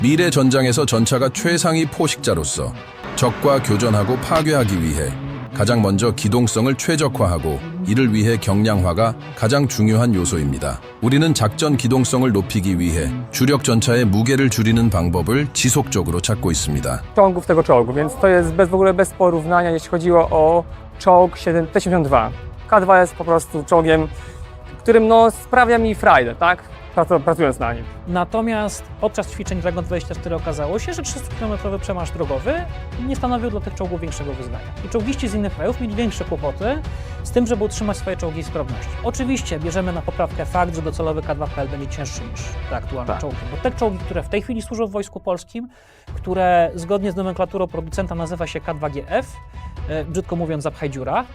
미래 전장에서 전차가 최상위 포식자로서 적과 교전하고 파괴하기 위해 가장 먼저 기동성을 최적화하고 이를 위해 경량화가 가장 중요한 요소입니다. 우리는 작전 기동성을 높이기 위해 주력 전차의 무게를 줄이는 방법을 지속적으로 찾고 있습니다. Czołgów tego czołgu, więc to jest w ogóle bez porównania, jeśli chodziło o czołg T-72. K2 jest po prostu czołgiem, którym sprawia mi frajdę, tak? Pracując na nim. Natomiast podczas ćwiczeń Dragon 24 okazało się, że 300-kilometrowy przemarsz drogowy nie stanowił dla tych czołgów większego wyzwania. I czołgiści z innych krajów mieli większe kłopoty z tym, żeby utrzymać swoje czołgi w sprawności. Oczywiście bierzemy na poprawkę fakt, że docelowy K2PL będzie cięższy niż te aktualne czołgi. Bo te czołgi, które w tej chwili służą w Wojsku Polskim, które zgodnie z nomenklaturą producenta nazywa się K2GF, brzydko mówiąc zapchaj dziura,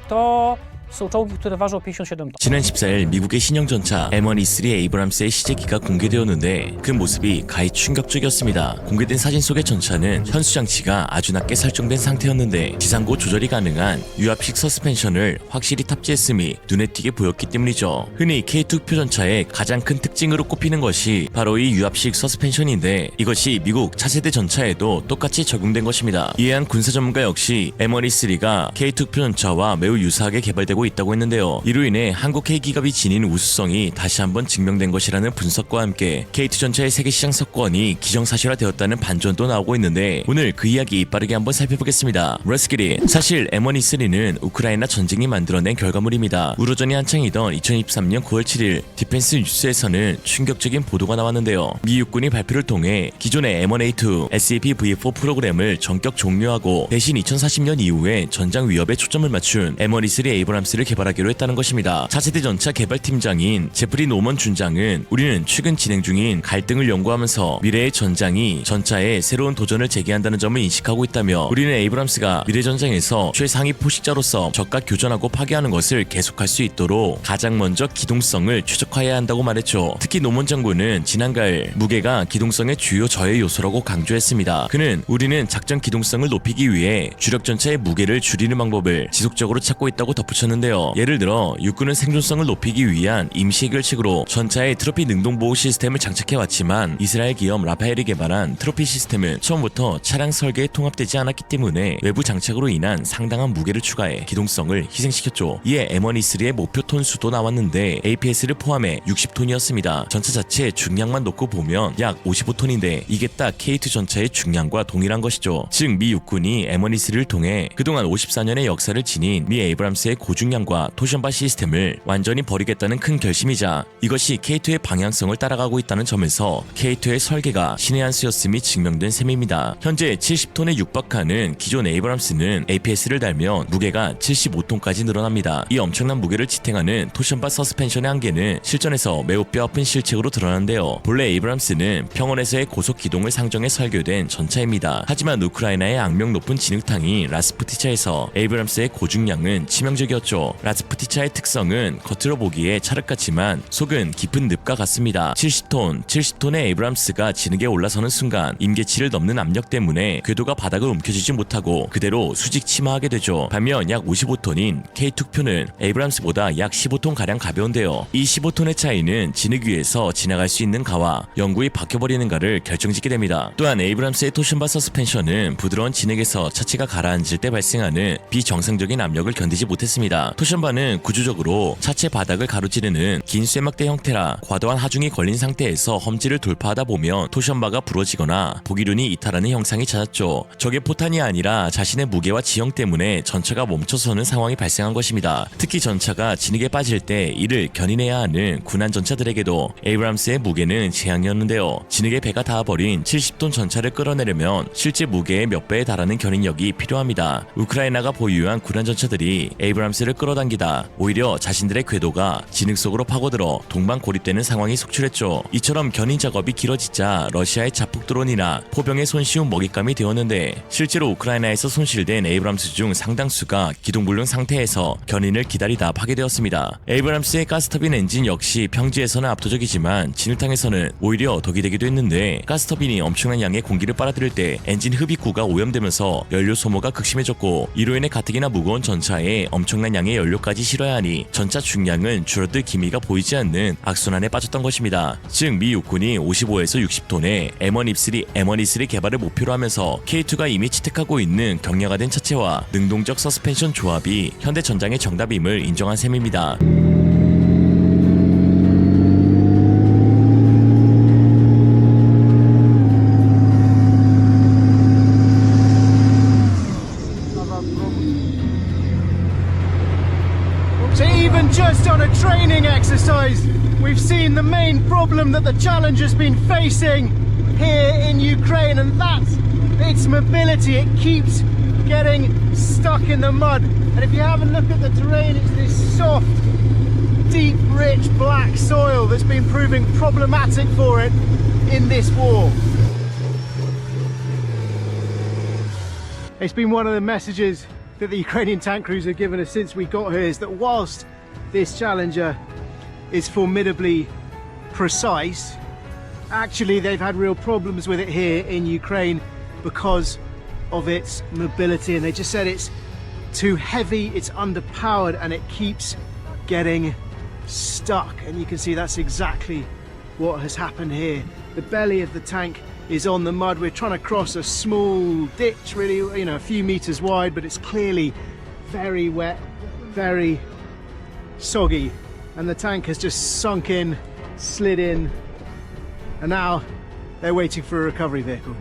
to są czołgi, które ważą 57 톤. 지난 14일 미국의 신형 전차 M1E3 에이브람스의 시제기가 공개되었는데 그 모습이 가히 충격적이었습니다. 공개된 사진 속의 전차는 현수 장치가 아주 낮게 설정된 상태였는데 지상고 조절이 가능한 유압식 서스펜션을 확실히 탑재했음이 눈에 띄게 보였기 때문이죠. 흔히 K2 표전차의 가장 큰 특징으로 꼽히는 것이 바로 이 유압식 서스펜션인데 이것이 미국 차세대 전차에도 똑같이 적용된 것입니다. 이에 한 군사 전문가 역시 M1E3가 K2 표전차와 매우 유사하게 개발되고 있다고 했는데요. 이로 인해 한국 K기갑이 지닌 우수성이 다시 한번 증명된 것이라는 분석과 함께 K2 전차의 세계시장 석권이 기정사실화되었다는 반전도 나오고 있는데 오늘 그 이야기 빠르게 한번 살펴보겠습니다. Let's get it. 사실 M1E3는 우크라이나 전쟁이 만들어낸 결과물입니다. 우로전이 한창이던 2023년 9월 7일 디펜스 뉴스에서는 충격적인 보도가 나왔는데요. 미 육군이 발표를 통해 기존의 M1A2 SAP-V4 프로그램을 전격 종료하고 대신 2040년 이후에 전장 위협에 초점을 맞춘 M1E3 에이브람스를 개발하기로 했다는 것입니다. 차세대 전차 개발팀장인 제프리 노먼 준장은 우리는 최근 진행 중인 갈등을 연구하면서 미래의 전장이 전차에 새로운 도전을 제기한다는 점을 인식하고 있다며 우리는 에이브람스가 미래 전장에서 최상위 포식자로서 적과 교전하고 파괴하는 것을 계속할 수 있도록 가장 먼저 기동성을 최적화해야 한다고 말했죠. 특히 노먼 장군은 지난 가을 무게가 기동성의 주요 저해 요소라고 강조했습니다. 그는 우리는 작전 기동성을 높이기 위해 주력 전차의 무게를 줄이는 방법을 지속적으로 찾고 있다고 덧붙였는데요. 예를 들어 육군은 생존성을 높이기 위한 임시 해결책으로 전차에 트로피 능동 보호 시스템을 장착해왔지만 이스라엘 기업 라파엘이 개발한 트로피 시스템은 처음부터 차량 설계에 통합되지 않았기 때문에 외부 장착으로 인한 상당한 무게를 추가해 기동성을 희생시켰죠. 이에 M1E3의 목표 톤수도 나왔는데 APS를 포함해 60톤이었습니다. 전차 자체 중량만 놓고 보면 약 55톤인데 이게 딱 K2 전차의 중량과 동일한 것이죠. 즉 미 육군이 M1E3를 통해 그동안 54년의 역사를 지닌 미 에이브람스의 고중량과 토션바 시스템을 완전히 버리겠다는 큰 결심이자 이것이 K2의 방향성을 따라가고 있다는 점에서 K2의 설계가 신의 한 수였음이 증명된 셈입니다. 현재 70톤에 육박하는 기존 에이브람스는 APS를 달면 무게가 75톤까지 늘어납니다. 이 엄청난 무게를 지탱하는 토션바 서스펜션의 한계는 실전에서 매우 뼈아픈 실책으로 드러나는데요. 본래 에이브람스는 평원에서의 고속 기동을 상정해 설계된 전차입니다. 하지만 우크라이나의 악명 높은 진흙탕이 라스푸티차에서 에이브람스의 고중량은 치명적이었죠. 라스푸티차의 특성은 겉으로 보기에 찰흙 같지만 속은 깊은 늪과 같습니다. 70톤의 에이브람스가 진흙에 올라서는 순간 임계치를 넘는 압력 때문에 궤도가 바닥을 움켜쥐지 못하고 그대로 수직 침하하게 되죠. 반면 약 55톤인 K2표는 에이브람스보다 약 15톤가량 가벼운데요. 이 15톤의 차이는 진흙 위에서 지나갈 수 있는 가와 영구히 박혀버리는가를 결정짓게 됩니다. 또한 에이브람스의 토션바 서스펜션은 부드러운 진흙에서 차체가 가라앉을 때 발생하는 비정상적인 압력을 견디지 못했습니다. 토션바는 구조적으로 차체 바닥을 가로지르는 긴 쇠막대 형태라 과도한 하중이 걸린 상태에서 험지를 돌파하다 보면 토션바가 부러지거나 보기륜이 이탈하는 형상이 잦았죠. 적의 포탄이 아니라 자신의 무게와 지형 때문에 전차가 멈춰서는 상황이 발생한 것입니다. 특히 전차가 진흙에 빠질 때 이를 견인해야 하는 군한 전차들에게도 에이브람스의 무게는 재앙이었는데요. 진흙에 배가 닿아버린 70톤 전차를 끌어내려면 실제 무게의 몇 배에 달하는 견인력이 필요합니다. 우크라이나가 보유한 군한 전차들이 에이브람스를 끌어당기다 오히려 자신들의 궤도가 진흙 속으로 파고들어 동반 고립되는 상황이 속출했죠. 이처럼 견인 작업이 길어지자 러시아의 자폭 드론이나 포병에 손쉬운 먹잇감이 되었는데 실제로 우크라이나에서 손실된 에이브람스 중 상당수가 기동불능 상태에서 견인을 기다리다 파괴되었습니다. 에이브람스의 가스터빈 엔진 역시 평지에서는 압도적이지만 진흙탕에서는 오히려 덕이 되기도 했는데 가스터빈이 엄청난 양의 공기를 빨아들일 때 엔진 흡입구가 오염되면서 연료 소모가 극심해졌고 이로 인해 가뜩이나 무거운 전차에 엄청난 적당한 양의 연료까지 실어야 하니 전차 중량은 줄어들 기미가 보이지 않는 악순환에 빠졌던 것입니다. 즉 미 육군이 55에서 60톤의 M1 E3, M1 E3 개발을 목표로 하면서 K2가 이미 채택하고 있는 경량화된 차체와 능동적 서스펜션 조합이 현대 전장의 정답임을 인정한 셈입니다. So even just on a training exercise, we've seen the main problem that the Challenger's been facing here in Ukraine, and that's its mobility. It keeps getting stuck in the mud. And if you have a look at the terrain, it's this soft, deep, rich black soil that's been proving problematic for it in this war. It's been one of the messages that the Ukrainian tank crews have given us since we got here, is that whilst this Challenger is formidably precise, actually they've had real problems with it here in Ukraine because of its mobility, and they just said it's too heavy, it's underpowered, and it keeps getting stuck. And you can see that's exactly what has happened here. The belly of the tank is on the mud. We're trying to cross a small ditch, really, you know, a few meters wide, but it's clearly very wet, very soggy, and the tank has just sunk in, slid in, and now they're waiting for a recovery vehicle.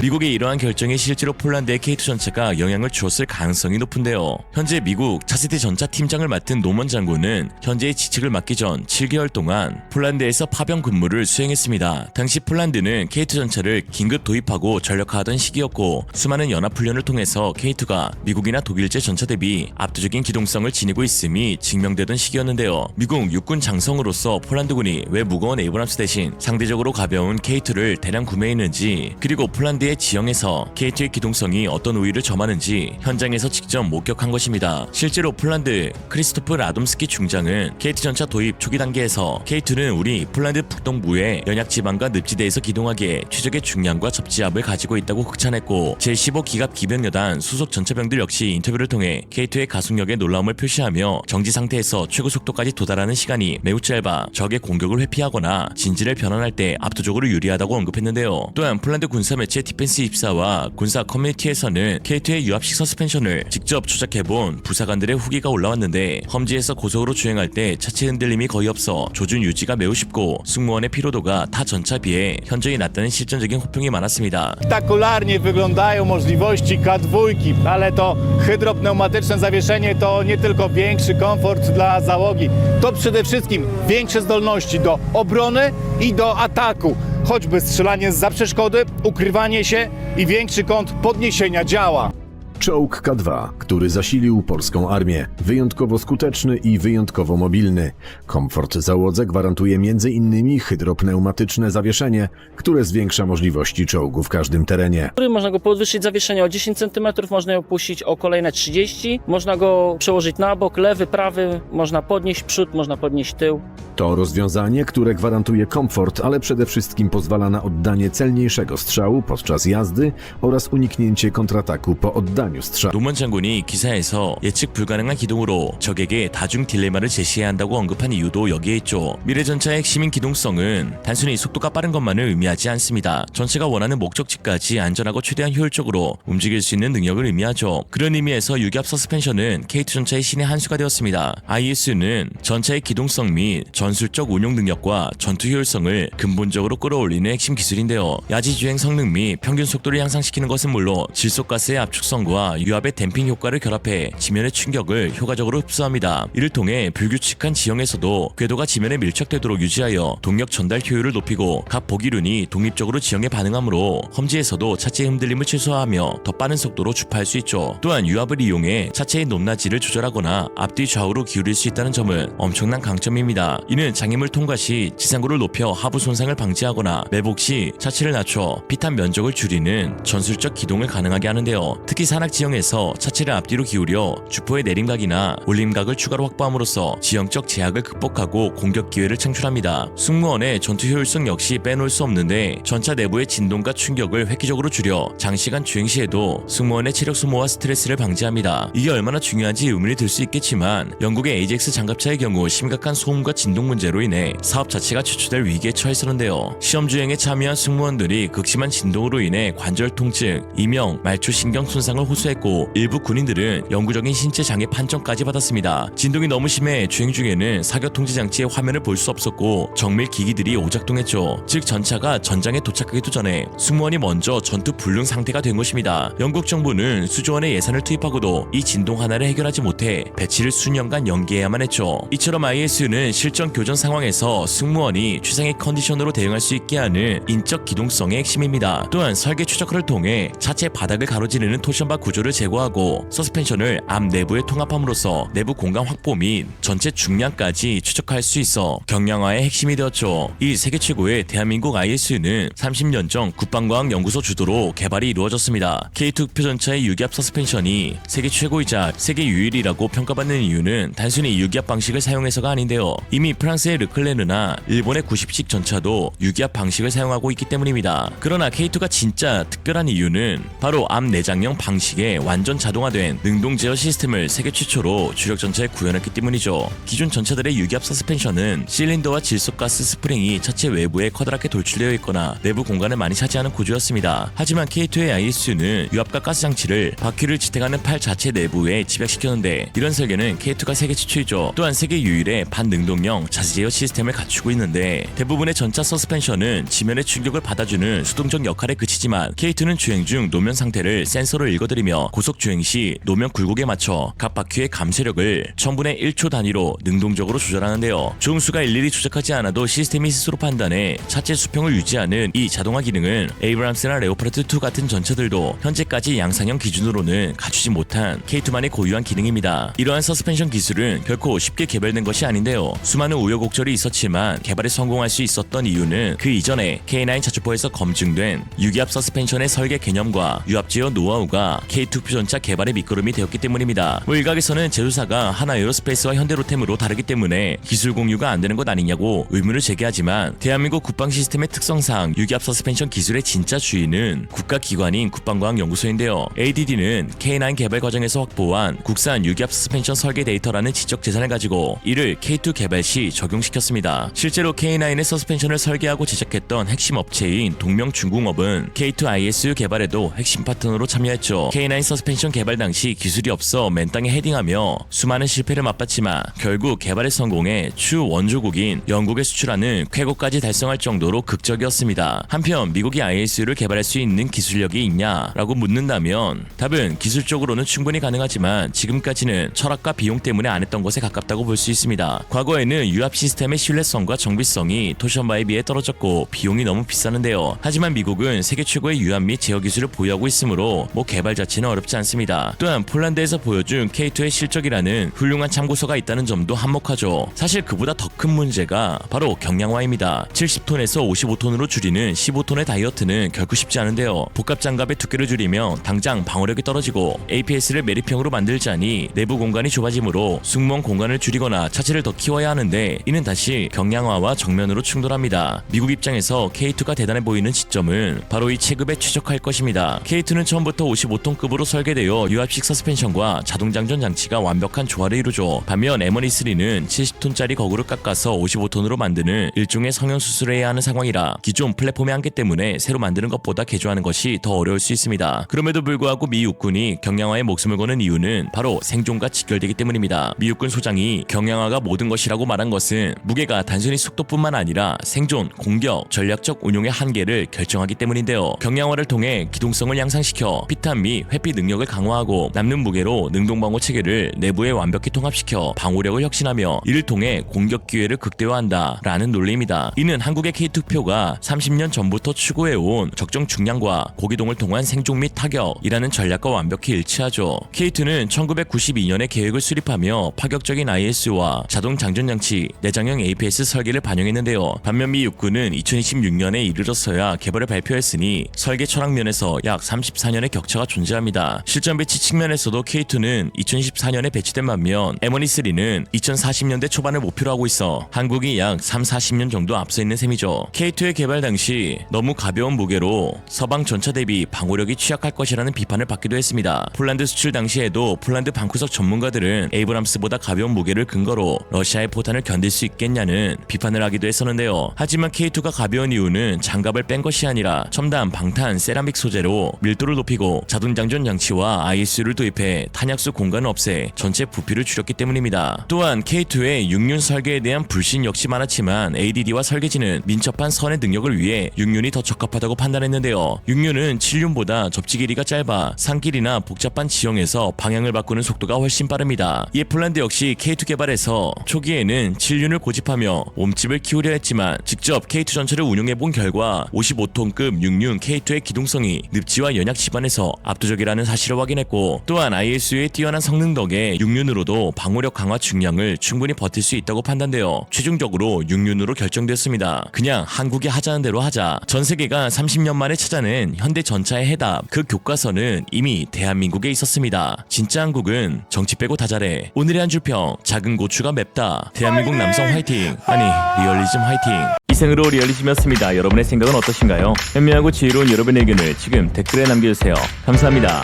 미국의 이러한 결정이 실제로 폴란드의 K2 전차가 영향을 주었을 가능성이 높은데요. 현재 미국 차세대 전차 팀장을 맡은 노먼 장군은 현재의 지책을 맡기 전 7개월 동안 폴란드에서 파병 근무를 수행했습니다. 당시 폴란드는 K2 전차를 긴급 도입하고 전력화하던 시기였고, 수많은 연합훈련을 통해서 K2가 미국이나 독일제 전차 대비 압도적인 기동성을 지니고 있음이 증명되던 시기였는데요. 미국 육군 장성으로서 폴란드군이 왜 무거운 에이브람스 대신 상대적으로 가벼운 K2를 대량 구매했는지, 그리고 폴란드의 지형에서 K2의 기동성이 어떤 우위를 점하는지 현장에서 직접 목격한 것입니다. 실제로 폴란드 크리스토프 라돔스키 중장은 K2 전차 도입 초기 단계에서 K2는 우리 폴란드 북동부의 연약지방과 늪지대에서 기동하기에 최적의 중량과 접지압을 가지고 있다고 극찬했고, 제15기갑 기병여단 수속 전차병들 역시 인터뷰를 통해 K2의 가속력에 놀라움을 표시하며 정지 상태에서 최고 속도까지 도달하는 시간이 매우 짧아 적의 공격을 회피하거나 진지를 변환할 때 압도적으로 유리하다고 언급했는데요. 또한 폴란드 군사 매체 디펜스 입사와 군사 커뮤니티에서는 K2의 유압식 서스펜션을 직접 조작해본 부사관들의 후기가 올라왔는데, 험지에서 고속으로 주행할 때 차체 흔들림이 거의 없어 조준 유지가 매우 쉽고 승무원의 피로도가 타 전차 비해 현저히 낮다는 실전적인 호평이 많았습니다. Spektakularnie wyglądają możliwości K2, ale to hydropneumatyczne zawieszenie to nie tylko większy komfort dla załogi, to przede wszystkim większe zdolności do obrony i do ataku. Choćby strzelanie zza przeszkody, ukrywanie się i większy kąt podniesienia działa. Czołg K2, który zasilił polską armię. Wyjątkowo skuteczny i wyjątkowo mobilny. Komfort załodze gwarantuje m.in. hydropneumatyczne zawieszenie, które zwiększa możliwości czołgu w każdym terenie. Można go podwyższyć zawieszenie o 10 cm, można je opuścić o kolejne 30, można go przełożyć na bok, lewy, prawy, można podnieść przód, można podnieść tył. To rozwiązanie, które gwarantuje komfort, ale przede wszystkim pozwala na oddanie celniejszego strzału podczas jazdy oraz uniknięcie kontrataku po oddaniu strzału. 노먼 장군이 기사에서 예측 불가능한 기동으로 적에게 다중 딜레마를 제시해야 한다고 언급한 이유도 여기에 있죠. 미래 전차의 핵심인 기동성은 단순히 속도가 빠른 것만을 의미하지 않습니다. 전체가 원하는 목적지까지 안전하고 최대한 효율적으로 움직일 수 있는 능력을 의미하죠. 그런 의미에서 유압 서스펜션은 K2 전차의 신의 한 수가 되었습니다. ISU는 전차의 기동성 및 전술적 운용 능력과 전투 효율성을 근본적으로 끌어올리는 핵심 기술인데요. 야지 주행 성능 및 평균 속도를 향상시키는 것은 물론 질소가스의 압축성과 유압의 댐핑 효과를 결합해 지면의 충격을 효과적으로 흡수합니다. 이를 통해 불규칙한 지형에서도 궤도가 지면에 밀착되도록 유지하여 동력 전달 효율을 높이고 각 보기륜이 독립적으로 지형에 반응하므로 험지에서도 차체의 흔들림을 최소화하며 더 빠른 속도로 주파할 수 있죠. 또한 유압을 이용해 차체의 높낮이를 조절하거나 앞뒤 좌우로 기울일 수 있다는 점은 엄청난 강점입니다. 이는 장애물 통과 시 지상고를 높여 하부 손상을 방지하거나 매복 시 차체를 낮춰 피탄 면적을 줄이는 전술적 기동을 가능하게 하는데요. 특히 산악 지형에서 차체를 앞뒤로 기울여 주포의 내림각이나 올림각을 추가로 확보함으로써 지형적 제약을 극복하고 공격 기회를 창출합니다. 승무원의 전투 효율성 역시 빼놓을 수 없는데 전차 내부의 진동과 충격을 획기적으로 줄여 장시간 주행 시에도 승무원의 체력 소모와 스트레스를 방지합니다. 이게 얼마나 중요한지 의문이 들 수 있겠지만 영국의 AJX 장갑차의 경우 심각한 소음과 진동 문제로 인해 사업 자체가 취소될 위기에 처했었는데요. 시험 주행에 참여한 승무원들이 극심한 진동으로 인해 관절 통증, 이명, 말초 신경 손상을 호소했고 일부 군인들은 영구적인 신체 장애 판정까지 받았습니다. 진동이 너무 심해 주행 중에는 사격 통제 장치의 화면을 볼 수 없었고 정밀 기기들이 오작동했죠. 즉 전차가 전장에 도착하기도 전에 승무원이 먼저 전투 불능 상태가 된 것입니다. 영국 정부는 수조 원의 예산을 투입하고도 이 진동 하나를 해결하지 못해 배치를 수년간 연기해야만 했죠. 이처럼 ISU는 실전 교전 상황에서 승무원이 최상의 컨디션으로 대응할 수 있게 하는 인적 기동성의 핵심입니다. 또한 설계 추적화를 통해 차체 바닥을 가로지르는 토션바 구조를 제거하고 서스펜션을 암 내부에 통합함으로써 내부 공간 확보 및 전체 중량까지 추적할 수 있어 경량화의 핵심이 되었죠. 이 세계 최고의 대한민국 ISU는 30년 전 국방과학연구소 주도로 개발이 이루어졌습니다. K2 표전차의 유기압 서스펜션이 세계 최고이자 세계 유일이라고 평가받는 이유는 단순히 유기압 방식을 사용해서가 아닌데요. 이미 프랑스의 르클레르나 일본의 90식 전차도 유기압 방식을 사용하고 있기 때문입니다. 그러나 K2가 진짜 특별한 이유는 바로 암 내장형 방식의 완전 자동화된 능동 제어 시스템을 세계 최초로 주력 전차에 구현했기 때문이죠. 기존 전차들의 유기압 서스펜션은 실린더와 질소가스 스프링이 차체 외부에 커다랗게 돌출되어 있거나 내부 공간을 많이 차지하는 구조였습니다. 하지만 K2의 ISU는 유압과 가스 장치를 바퀴를 지탱하는 팔 자체 내부에 집약시켰는데 이런 설계는 K2가 세계 최초이죠. 또한 세계 유일의 반능동형 자세 제어 시스템을 갖추고 있는데 대부분의 전차 서스펜션은 지면의 충격을 받아주는 수동적 역할에 그치지만 K2는 주행 중 노면 상태를 센서로 읽어드리며 고속 주행 시 노면 굴곡에 맞춰 각 바퀴의 감쇄력을 1000분의 1초 단위로 능동적으로 조절하는데요. 조음수가 일일이 조작하지 않아도 시스템이 스스로 판단해 차체 수평을 유지하는 이 자동화 기능은 에이브람스나 레오파르트2 같은 전차들도 현재까지 양산형 기준으로는 갖추지 못한 K2만의 고유한 기능입니다. 이러한 서스펜션 기술은 결코 쉽게 개발된 것이 아닌데요. 수많은 우여곡절이 있었지만 개발에 성공할 수 있었던 이유는 그 이전에 K9 자주포에서 검증된 유기압 서스펜션의 설계 개념과 유압 제어 노하우가 K2 표전차 개발의 밑거름이 되었기 때문입니다. 일각에서는 제조사가 하나 에어로스페이스와 현대로템으로 다르기 때문에 기술 공유가 안 되는 것 아니냐고 의문을 제기하지만 대한민국 국방 시스템의 특성상 유기압 서스펜션 기술의 진짜 주인은 국가기관인 국방과학연구소인데요. ADD는 K9 개발 과정에서 확보한 국산 유기압 서스펜션 설계 데이터라는 지적 재산을 가지고 이를 K2 개발 시 적용시켰습니다. 실제로 K9의 서스펜션을 설계하고 제작했던 핵심 업체인 동명중공업은 K2 ISU 개발에도 핵심 파트너로 참여했죠. K9 서스펜션 개발 당시 기술이 없어 맨땅에 헤딩하며 수많은 실패를 맛봤지만 결국 개발에 성공해 추 원조국인 영국에 수출하는 쾌거까지 달성할 정도로 극적이었습니다. 한편 미국이 ISU를 개발할 수 있는 기술력이 있냐라고 묻는다면 답은 기술적으로는 충분히 가능하지만 지금까지는 철학과 비용 때문에 안 했던 것에 가깝다고 볼 수 있습니다. 과거에는 유압 시스템의 신뢰성과 정비성이 토션바에 비해 떨어졌고 비용이 너무 비싸는데요. 하지만 미국은 세계 최고의 유압 및 제어 기술을 보유하고 있으므로 개발 자체는 어렵지 않습니다. 또한 폴란드에서 보여준 K2의 실적이라는 훌륭한 참고서가 있다는 점도 한몫하죠. 사실 그보다 더 큰 문제가 바로 경량화입니다. 70톤에서 55톤으로 줄이는 15톤의 다이어트는 결코 쉽지 않은데요. 복합 장갑의 두께를 줄이면 당장 방어력이 떨어지고 APS를 매립형으로 만들자니 내부 공간이 좁아지므로 승무원 공간을 줄이거나 차체를 더 키워야 하는데 이는 다시 경량화와 정면으로 충돌합니다. 미국 입장에서 K2가 대단해 보이는 지점은 바로 이 체급에 최적화할 것입니다. K2는 처음부터 55톤급으로 설계되어 유압식 서스펜션과 자동장전 장치가 완벽한 조화를 이루죠. 반면 M1E3는 70톤짜리 거구를 깎아서 55톤으로 만드는 일종의 성형 수술을 해야 하는 상황이라 기존 플랫폼의 한계 때문에 새로 만드는 것보다 개조하는 것이 더 어려울 수 있습니다. 그럼에도 불구하고 미 육군이 경량화에 목숨을 거는 이유는 바로 생존과 직결되기 때문입니다. 미 육군 소장이 경량화가 모든 것이라고 말한 것은 무게가 단순히 속도뿐만 아니라 생존, 공격, 전략적 운용의 한계를 결정하기 때문인데요. 경량화를 통해 기동성을 향상시켜 피탄 및 회피 능력을 강화하고 남는 무게로 능동방어 체계를 내부에 완벽히 통합시켜 방호력을 혁신하며 이를 통해 공격 기회를 극대화한다 라는 논리입니다. 이는 한국의 K2표가 30년 전부터 추구해온 적정 중량과 고기동을 통한 생존 및 타격이라는 전략과 완벽히 일치하죠. K2는 1992년에 계획을 수립하며 파격적인 IS와 자동 장전 장치 역시 내장형 APS 설계를 반영했는데요. 반면 미 육군은 2026년에 이르렀어야 개발을 발표했으니 설계 철학 면에서 약 34년의 격차가 존재합니다. 실전 배치 측면에서도 K2는 2014년에 배치된 반면 M1E3는 2040년대 초반을 목표로 하고 있어 한국이 약 3-40년 정도 앞서 있는 셈이죠. K2의 개발 당시 너무 가벼운 무게로 서방 전차 대비 방호력이 취약할 것이라는 비판을 받기도 했습니다. 폴란드 수출 당시에도 폴란드 방구석 전문가들은 에이브람스보다 가벼운 무게를 근거로 러시아의 포탄을 견딜 수 있겠냐는 비판을 하기도 했었는데요. 하지만 K2가 가벼운 이유는 장갑을 뺀 것이 아니라 첨단 방탄 세라믹 소재로 밀도를 높이고 자동 장전 장치와 ISU를 도입해 탄약수 공간을 없애 전체 부피를 줄였기 때문입니다. 또한 K2의 육륜 설계에 대한 불신 역시 많았지만 ADD와 설계진은 민첩한 선의 능력을 위해 육륜이 더 적합하다고 판단했는데요. 육륜은 7륜보다 접지 길이가 짧아 산길이나 복잡한 지형에서 방향을 바꾸는 속도가 훨씬 빠릅니다. 이에 폴란드 역시 K2 개발에서 초기에는 7륜을 고집하며 몸집을 키우려 했지만 직접 K2 전차를 운용해본 결과 55톤급 6륜 K2의 기동성이 늪지와 연약 지반에서 압도적이라는 사실을 확인했고 또한 ISU의 뛰어난 성능 덕에 6륜으로도 방호력 강화 중량을 충분히 버틸 수 있다고 판단되어 최종적으로 6륜으로 결정되었습니다. 그냥 한국이 하자는 대로 하자. 전 세계가 30년 만에 찾아낸 현대 전차의 해답, 그 교과서는 이미 대한민국에 있었습니다. 진짜 한국은 정치 빼고 다 잘해. 오늘의 한 줄평, 작은 고추가 맵다. 대한민국 남성 화이팅. 아니 리얼리즘 화이팅. 이생으로 리얼리즘이었습니다. 여러분의 생각은 어떠신가요? 현명하고 지혜로운 여러분의 의견을 지금 댓글에 남겨주세요. 감사합니다.